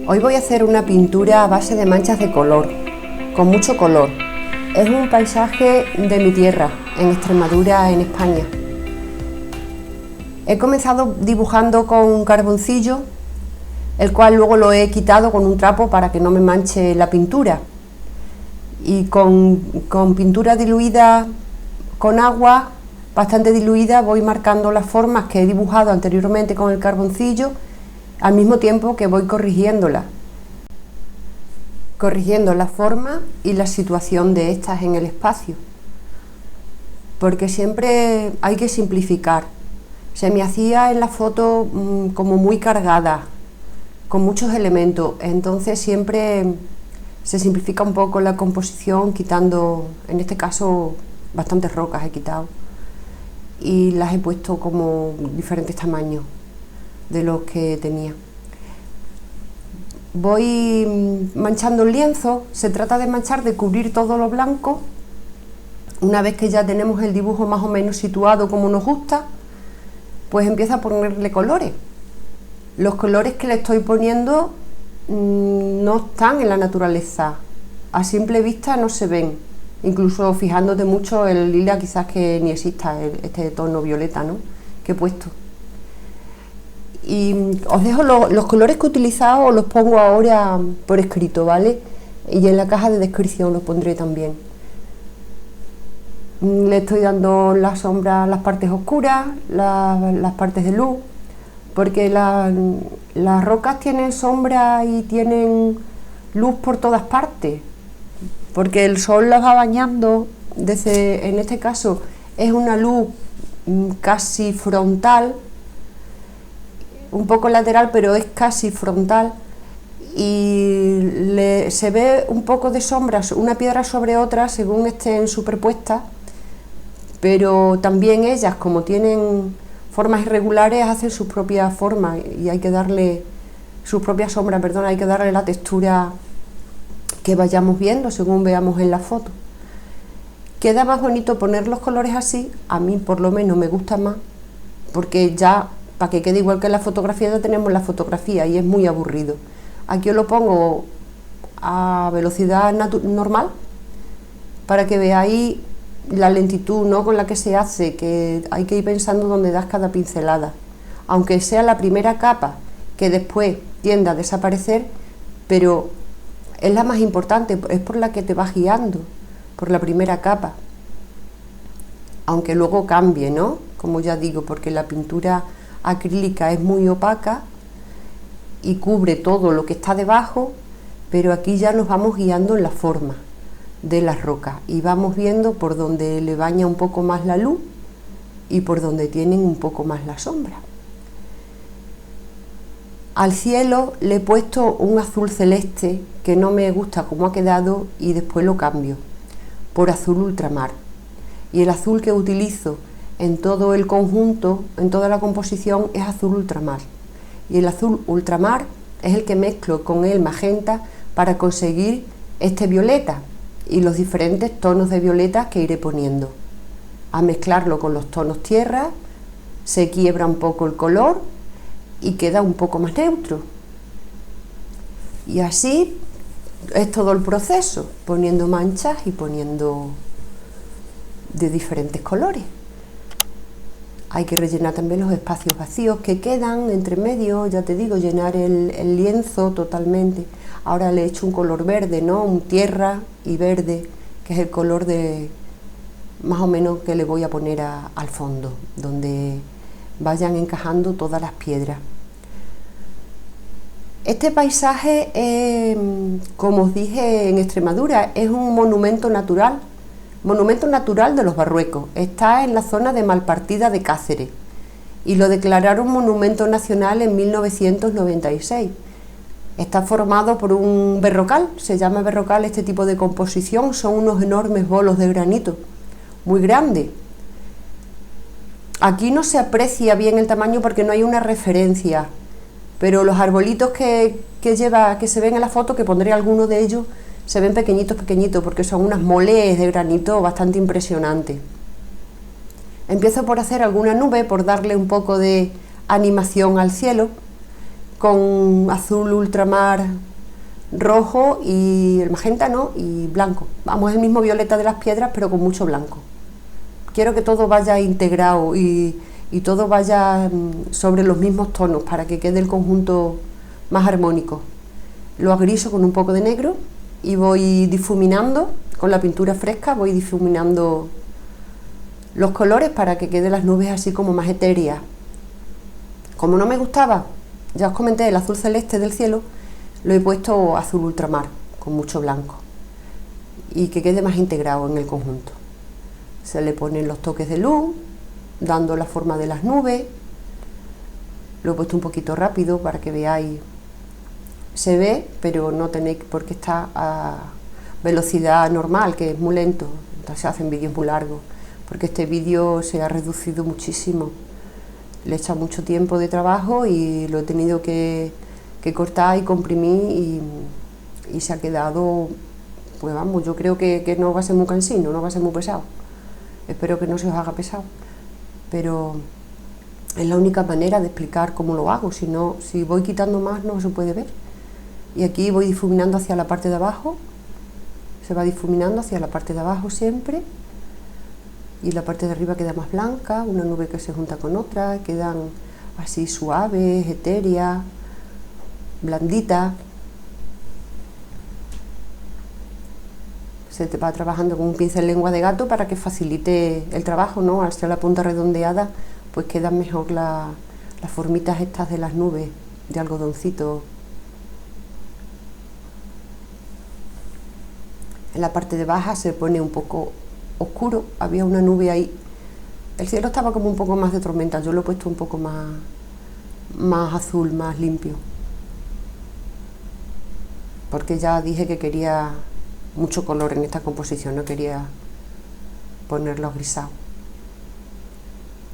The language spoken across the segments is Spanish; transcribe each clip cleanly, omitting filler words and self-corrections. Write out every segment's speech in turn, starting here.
Hoy voy a hacer una pintura a base de manchas de color, con mucho color. Es un paisaje de mi tierra, en Extremadura, en España. He comenzado dibujando con carboncillo, el cual luego lo he quitado con un trapo para que no me manche la pintura. Y con pintura diluida con agua, bastante diluida, voy marcando las formas que he dibujado anteriormente con el carboncillo, al mismo tiempo que voy corrigiendo la forma y la situación de estas en el espacio, porque siempre hay que simplificar. Se me hacía en la foto como muy cargada, con muchos elementos, entonces siempre se simplifica un poco la composición, quitando, en este caso, bastantes rocas he quitado y las he puesto como diferentes tamaños de los que tenía. Voy manchando el lienzo. Se trata de manchar, de cubrir todo lo blanco. Una vez que ya tenemos el dibujo más o menos situado como nos gusta, pues empiezo a ponerle colores. Los colores que le estoy poniendo no están en la naturaleza, a simple vista no se ven, incluso fijándote mucho el lila, quizás que ni exista este tono violeta, ¿no?, que he puesto. Y os dejo los colores que he utilizado, os los pongo ahora por escrito, ¿vale? Y en la caja de descripción los pondré también. Le estoy dando las sombras, las partes oscuras, las partes de luz, porque las rocas tienen sombra y tienen luz por todas partes, porque el sol las va bañando. En este caso es una luz casi frontal, un poco lateral, pero es casi frontal, y se ve un poco de sombras, una piedra sobre otra según estén superpuestas, pero también ellas, como tienen formas irregulares, hacen sus propias formas y hay que darle sus propias sombras, hay que darle la textura que vayamos viendo según veamos en la foto. Queda más bonito poner los colores así, a mí por lo menos me gusta más, porque ya, para que quede igual que en la fotografía, ya tenemos la fotografía y es muy aburrido. Aquí os lo pongo a velocidad normal para que veáis la lentitud, ¿no?, con la que se hace, que hay que ir pensando dónde das cada pincelada, aunque sea la primera capa que después tienda a desaparecer, pero es la más importante, es por la que te vas guiando, por la primera capa, aunque luego cambie, ¿no?, como ya digo, porque la pintura acrílica es muy opaca y cubre todo lo que está debajo, pero aquí ya nos vamos guiando en la forma de las rocas y vamos viendo por donde le baña un poco más la luz y por donde tienen un poco más la sombra. Al cielo le he puesto un azul celeste que no me gusta cómo ha quedado y después lo cambio por azul ultramar, y el azul que utilizo en todo el conjunto, en toda la composición, es azul ultramar, y el azul ultramar es el que mezclo con el magenta para conseguir este violeta y los diferentes tonos de violeta que iré poniendo. A mezclarlo con los tonos tierra se quiebra un poco el color y queda un poco más neutro, y así es todo el proceso, poniendo manchas y poniendo de diferentes colores. Hay que rellenar también los espacios vacíos que quedan entre medio, ya te digo, llenar el lienzo totalmente. Ahora le he hecho un color verde, ¿no?, un tierra y verde, que es el color de más o menos que le voy a poner al fondo, donde vayan encajando todas las piedras. Este paisaje, como os dije, en Extremadura, es un monumento natural de los Barruecos. Está en la zona de Malpartida de Cáceres y lo declararon monumento nacional en 1996. Está formado por un berrocal, se llama berrocal este tipo de composición, son unos enormes bolos de granito, muy grandes. Aquí no se aprecia bien el tamaño porque no hay una referencia, pero los arbolitos que se ven en la foto, que pondré alguno de ellos, se ven pequeñitos, porque son unas moles de granito bastante impresionantes. Empiezo por hacer alguna nube, por darle un poco de animación al cielo, con azul ultramar rojo y el magenta, ¿no? Y blanco. Vamos, es el mismo violeta de las piedras, pero con mucho blanco. Quiero que todo vaya integrado y todo vaya sobre los mismos tonos para que quede el conjunto más armónico. Lo agriso con un poco de negro y voy difuminando con la pintura fresca, voy difuminando los colores para que queden las nubes así como más etéreas. Como no me gustaba, ya os comenté, el azul celeste del cielo, lo he puesto azul ultramar con mucho blanco y que quede más integrado en el conjunto. Se le ponen los toques de luz, dando la forma de las nubes. Lo he puesto un poquito rápido para que veáis. Se ve, pero no tenéis porque está a velocidad normal, que es muy lento. Entonces se hacen vídeos muy largos, porque este vídeo se ha reducido muchísimo. Le he echado mucho tiempo de trabajo y lo he tenido que cortar y comprimir y se ha quedado, pues vamos, yo creo que no va a ser muy cansino, no va a ser muy pesado. Espero que no se os haga pesado, pero es la única manera de explicar cómo lo hago, si no, si voy quitando más no se puede ver. Y aquí voy difuminando hacia la parte de abajo, se va difuminando hacia la parte de abajo siempre, y la parte de arriba queda más blanca, una nube que se junta con otra, quedan así suaves, etéreas, blanditas. Se te va trabajando con un pincel lengua de gato para que facilite el trabajo, ¿no? Al ser la punta redondeada, pues quedan mejor las formitas estas de las nubes de algodoncito. En la parte de baja se pone un poco oscuro, había una nube ahí. El cielo estaba como un poco más de tormenta, yo lo he puesto un poco más azul, más limpio. Porque ya dije que quería mucho color en esta composición, no quería ponerlo grisado.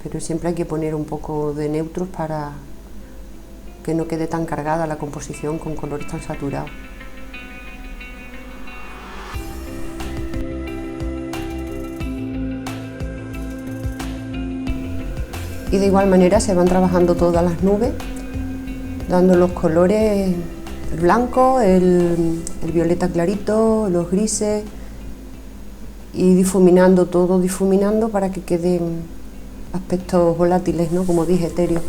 Pero siempre hay que poner un poco de neutros para que no quede tan cargada la composición con colores tan saturados. Y de igual manera se van trabajando todas las nubes, dando los colores, el blanco, el violeta clarito, los grises, y difuminando todo, difuminando para que queden aspectos volátiles, ¿no? Como dije, etéreos.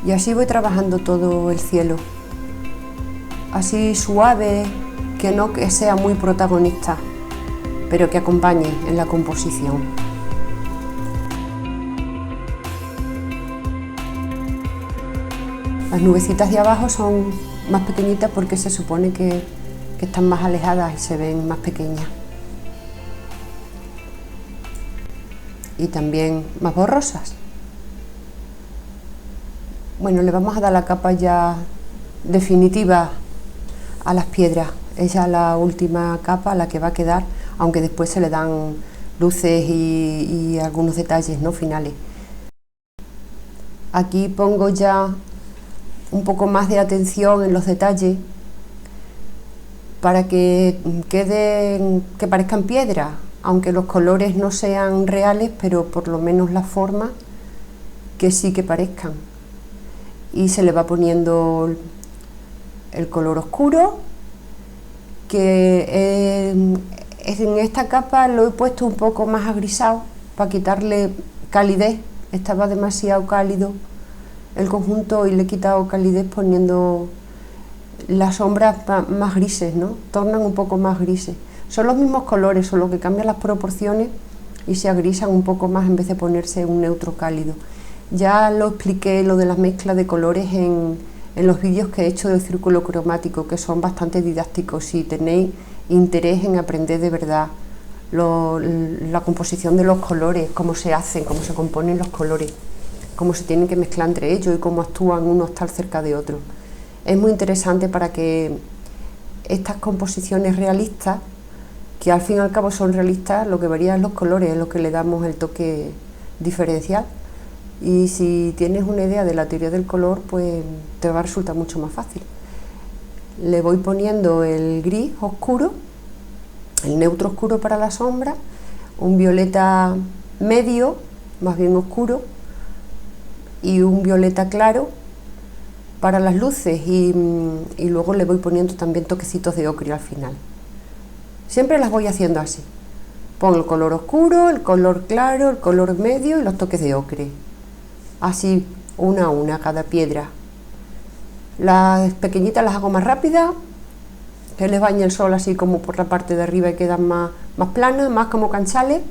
Y así voy trabajando todo el cielo, así suave, que no que sea muy protagonista, pero que acompañe en la composición. Las nubecitas de abajo son más pequeñitas porque se supone que están más alejadas y se ven más pequeñas. Y también más borrosas. Bueno, le vamos a dar la capa ya definitiva a las piedras. Es ya la última capa la que va a quedar, aunque después se le dan luces y algunos detalles, ¿no? Finales. Aquí pongo ya un poco más de atención en los detalles para que queden, que parezcan piedras, aunque los colores no sean reales, pero por lo menos la forma que sí que parezcan. Y se le va poniendo el color oscuro, que en esta capa lo he puesto un poco más agrisado para quitarle calidez, estaba demasiado cálido el conjunto y le he quitado calidez poniendo las sombras más grises, ¿no? Tornan un poco más grises. Son los mismos colores, solo que cambian las proporciones y se agrisan un poco más en vez de ponerse un neutro cálido. Ya lo expliqué, lo de las mezclas de colores en los vídeos que he hecho del círculo cromático, que son bastante didácticos. Si tenéis interés en aprender de verdad la composición de los colores, cómo se hacen, cómo se componen los colores, cómo se tienen que mezclar entre ellos y cómo actúan unos tal cerca de otros. Es muy interesante para que estas composiciones realistas, que al fin y al cabo son realistas, lo que varía es los colores, es lo que le damos el toque diferencial. Y si tienes una idea de la teoría del color, pues te va a resultar mucho más fácil. Le voy poniendo el gris oscuro, el neutro oscuro para la sombra, un violeta medio, más bien oscuro, y un violeta claro para las luces, y luego le voy poniendo también toquecitos de ocre al final. Siempre las voy haciendo así. Pongo el color oscuro, el color claro, el color medio y los toques de ocre. Así, una a una, cada piedra. Las pequeñitas las hago más rápidas, que les bañe el sol así como por la parte de arriba y quedan más planas, más como canchales.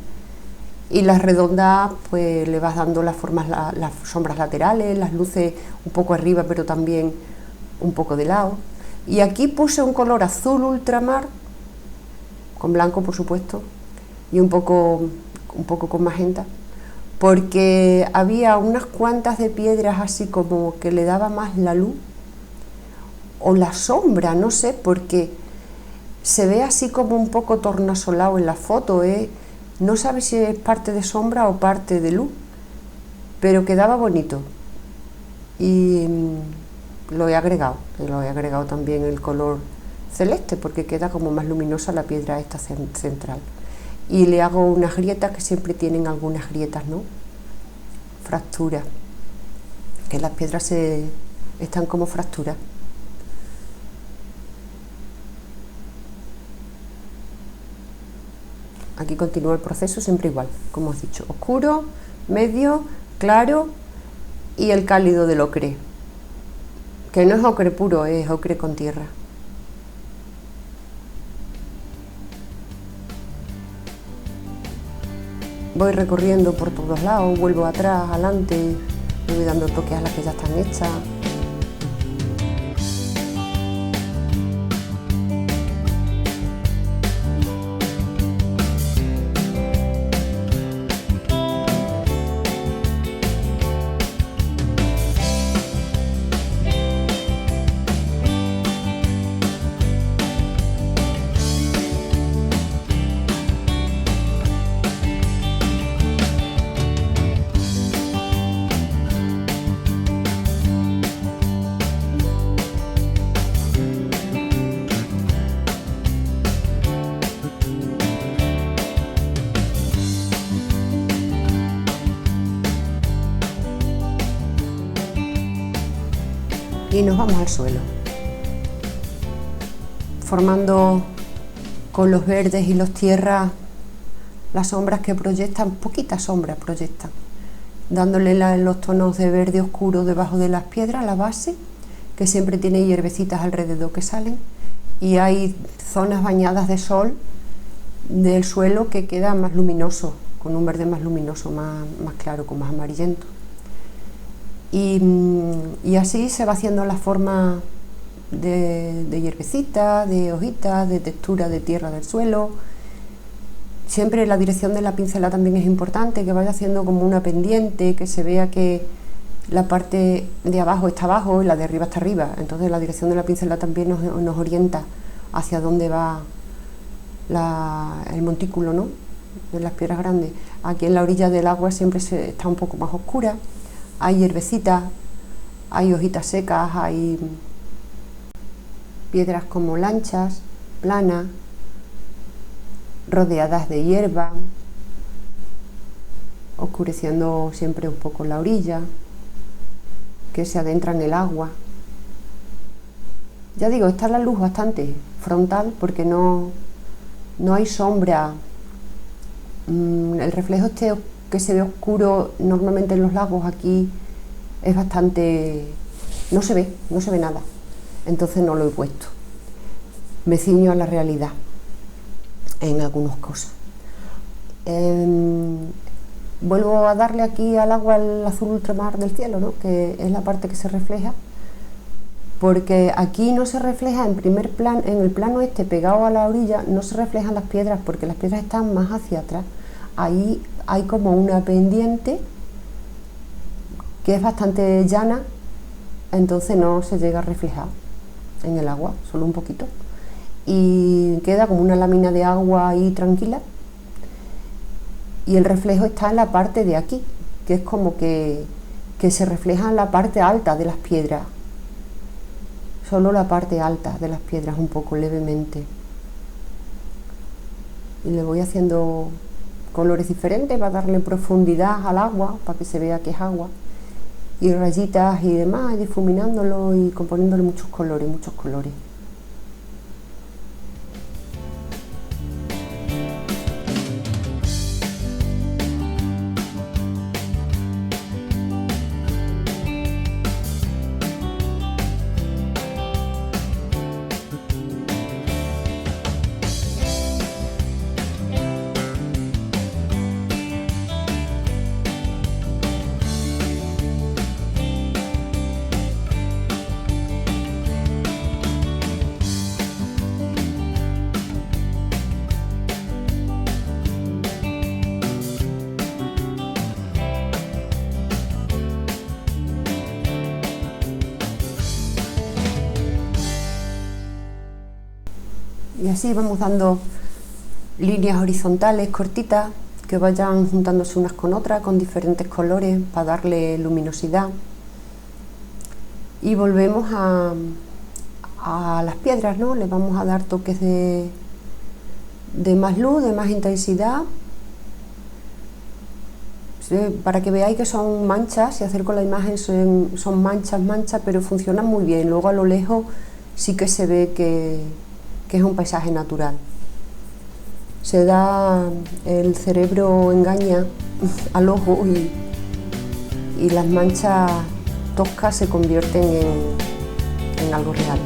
Y las redondas, pues le vas dando las formas, las sombras laterales, las luces un poco arriba, pero también un poco de lado. Y aquí puse un color azul ultramar, con blanco por supuesto, y un poco con magenta, porque había unas cuantas de piedras así como que le daba más la luz o la sombra, no sé, porque se ve así como un poco tornasolado en la foto, no sabe si es parte de sombra o parte de luz, pero quedaba bonito. Y lo he agregado también el color celeste, porque queda como más luminosa la piedra esta central. Y le hago unas grietas, que siempre tienen algunas grietas, ¿no? Fracturas, que las piedras están como fracturas. Aquí continúa el proceso siempre igual, como os he dicho, oscuro, medio, claro y el cálido del ocre, que no es ocre puro, es ocre con tierra. Voy recorriendo por todos lados, vuelvo atrás, adelante, voy dando toques a las que ya están hechas. Y nos vamos al suelo, formando con los verdes y los tierras las sombras que proyectan, poquitas sombras proyectan, dándole los tonos de verde oscuro debajo de las piedras, la base, que siempre tiene hierbecitas alrededor que salen, y hay zonas bañadas de sol del suelo que queda más luminoso, con un verde más luminoso, más claro, con más amarillento. Y así se va haciendo la forma de hierbecita, de hojitas, de textura de tierra del suelo. Siempre la dirección de la pincelada también es importante, que vaya haciendo como una pendiente, que se vea que la parte de abajo está abajo y la de arriba está arriba. Entonces la dirección de la pincelada también nos orienta hacia dónde va el montículo, ¿no?, de las piedras grandes. Aquí en la orilla del agua siempre está un poco más oscura. Hay hierbecitas, hay hojitas secas, hay piedras como lanchas, planas, rodeadas de hierba, oscureciendo siempre un poco la orilla, que se adentra en el agua. Ya digo, está la luz bastante frontal porque no hay sombra. El reflejo que se ve oscuro normalmente en los lagos, aquí es bastante, no se ve nada, entonces no lo he puesto. Me ciño a la realidad en algunas cosas. Vuelvo a darle aquí al agua el azul ultramar del cielo, ¿no?, que es la parte que se refleja, porque aquí no se refleja en el plano este pegado a la orilla, no se reflejan las piedras porque las piedras están más hacia atrás. Ahí hay como una pendiente que es bastante llana, entonces no se llega a reflejar en el agua, solo un poquito, y queda como una lámina de agua ahí tranquila, y el reflejo está en la parte de aquí, que es como que se refleja en la parte alta de las piedras, solo la parte alta de las piedras, un poco levemente, y le voy haciendo colores diferentes para darle profundidad al agua, para que se vea que es agua. y rayitas y demás, difuminándolo y componiéndole muchos colores, muchos colores. Y así vamos dando líneas horizontales cortitas que vayan juntándose unas con otras con diferentes colores para darle luminosidad. Y volvemos a las piedras, ¿no? Le vamos a dar toques de más luz, de más intensidad, para que veáis que son manchas. Si acerco la imagen son manchas, pero funcionan muy bien. Luego a lo lejos sí que se ve que es un paisaje natural. El cerebro engaña al ojo y las manchas toscas se convierten en algo real.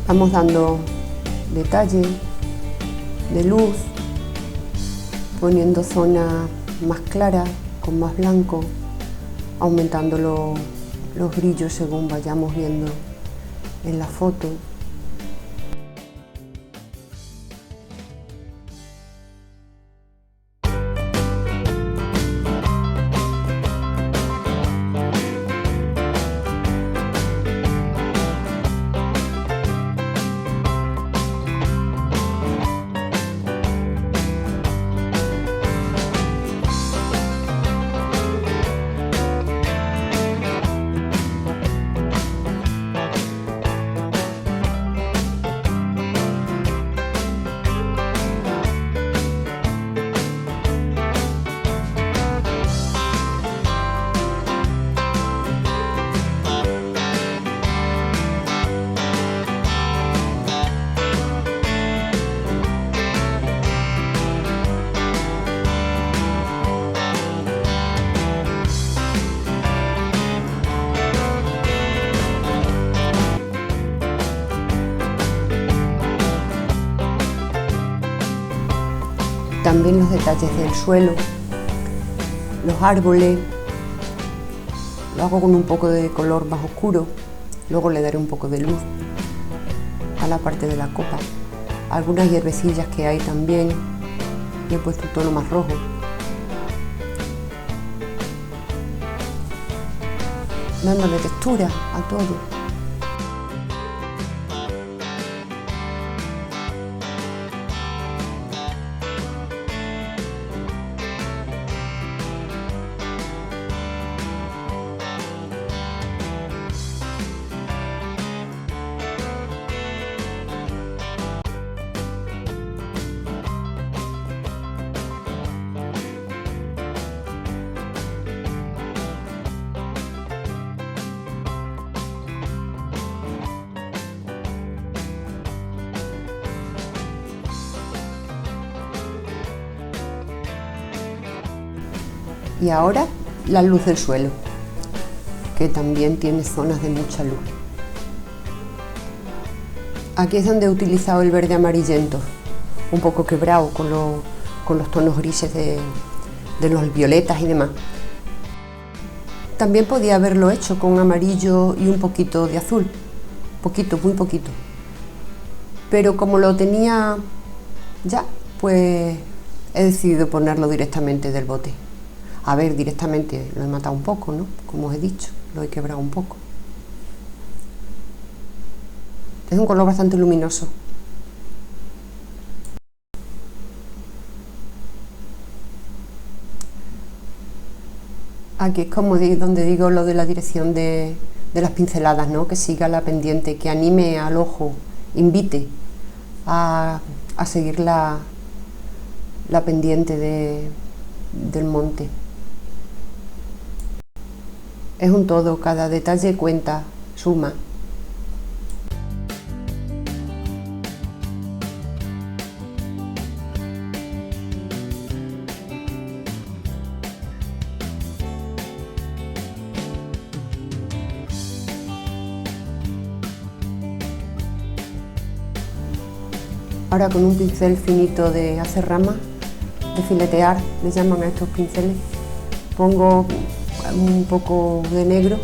Vamos dando detalle de luz, poniendo zonas más claras, con más blanco, aumentando los brillos según vayamos viendo en la foto. También los detalles del suelo, los árboles, lo hago con un poco de color más oscuro, luego le daré un poco de luz a la parte de la copa. Algunas hierbecillas que hay también, le he puesto un tono más rojo. Dándole textura a todo. Y ahora la luz del suelo, que también tiene zonas de mucha luz. Aquí es donde he utilizado el verde amarillento, un poco quebrado con los tonos grises de los violetas y demás. También podía haberlo hecho con amarillo y un poquito de azul, poquito, muy poquito. Pero como lo tenía ya, pues he decidido ponerlo directamente del bote. A ver, directamente lo he matado un poco, ¿no? Como os he dicho, lo he quebrado un poco. Es un color bastante luminoso. Aquí es como donde digo lo de la dirección de las pinceladas, ¿no? Que siga la pendiente, que anime al ojo, invite a seguir la pendiente del monte. Es un todo, cada detalle cuenta, suma. Ahora con un pincel finito de hacer ramas, de filetear, le llaman a estos pinceles, pongo un poco de negro,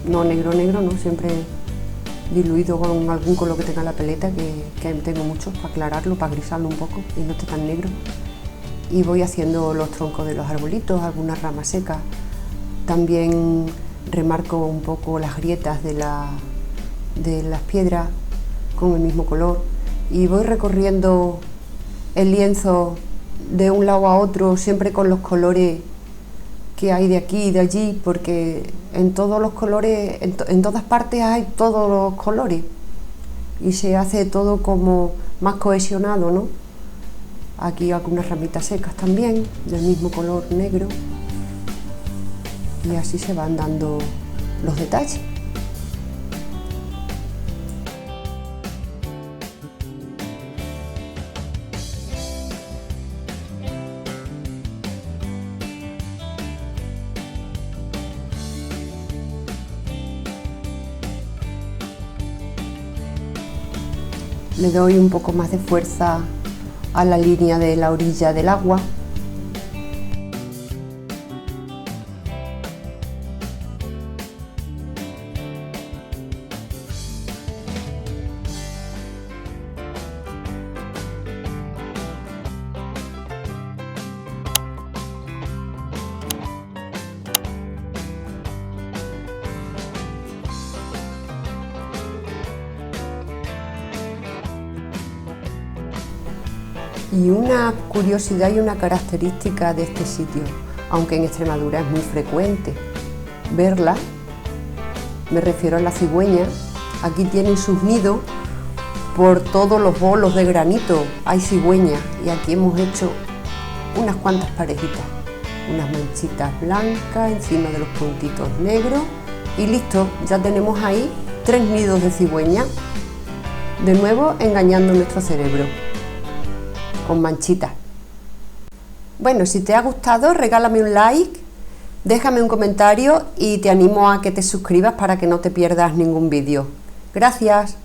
no negro, no, siempre diluido con algún color que tenga la paleta, que tengo mucho, para aclararlo, para grisarlo un poco y no esté tan negro. Y voy haciendo los troncos de los arbolitos, algunas ramas secas. También remarco un poco las grietas de las piedras con el mismo color. Y voy recorriendo el lienzo de un lado a otro, siempre con los colores que hay de aquí y de allí, porque en todos los colores, en todas partes hay todos los colores y se hace todo como más cohesionado, ¿no? Aquí algunas ramitas secas también, del mismo color negro, y así se van dando los detalles. Le doy un poco más de fuerza a la línea de la orilla del agua. Y una curiosidad y una característica de este sitio, aunque en Extremadura es muy frecuente verla, me refiero a la cigüeña, aquí tienen sus nidos por todos los bolos de granito, hay cigüeñas y aquí hemos hecho unas cuantas parejitas, unas manchitas blancas encima de los puntitos negros y listo, ya tenemos ahí 3 nidos de cigüeña, de nuevo engañando nuestro cerebro con manchitas. Bueno, si te ha gustado, regálame un like, déjame un comentario y te animo a que te suscribas para que no te pierdas ningún vídeo. Gracias.